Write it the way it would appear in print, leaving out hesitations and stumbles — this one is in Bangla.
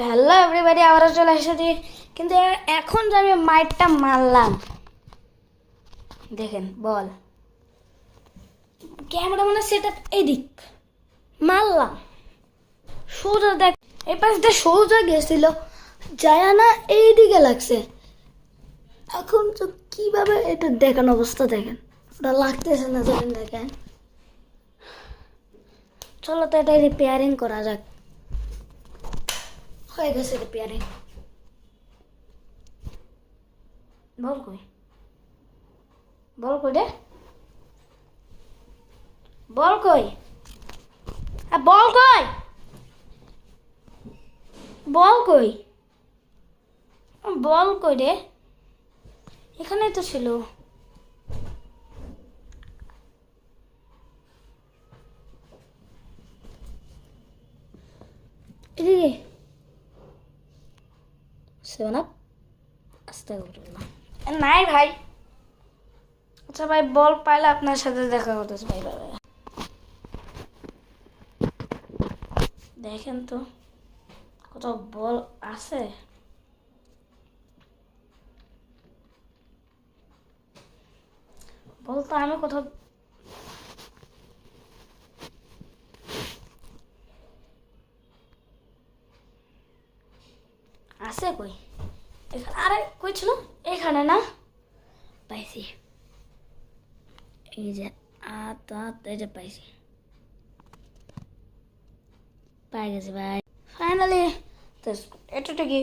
হ্যালো এভরিবডি, আবারও চলে এসেছি। কিন্তু এখন যে আমি মাইটটা মারলাম, দেখেন বল ক্যামেরা মানে সেটা এদিক মারলাম সোজা, দেখ এই পাশটা সোজা গেছিল, যায় না এইদিকে লাগছে। এখন তো কিভাবে এটা দেখেন, অবস্থা দেখেন, ওটা লাগতেছে না যখন দেখেন। চলো তো এটা রিপেয়ারিং করা যাক। হয়ে গেছে রিপেয়ারিং। বল কই, বল কই রে, বল কই, বল কই, বল কই, বল কই রে, এখানেই তো ছিল। এদিকে সেভেন আপ, আস্তে করলাম নাই ভাই। আচ্ছা ভাই, বল পাইলে আপনার সাথে দেখা করতেছে ভাই। ভাই দেখেন তো কত বল আছে। বল তো আমি কোথাও আছে কই, এখানে আরে কই ছিল, এখানে না, পাইছি। এই যে এই যে পাইছি, পাই গেছি ভাই ফাইনালি। তো এটা কি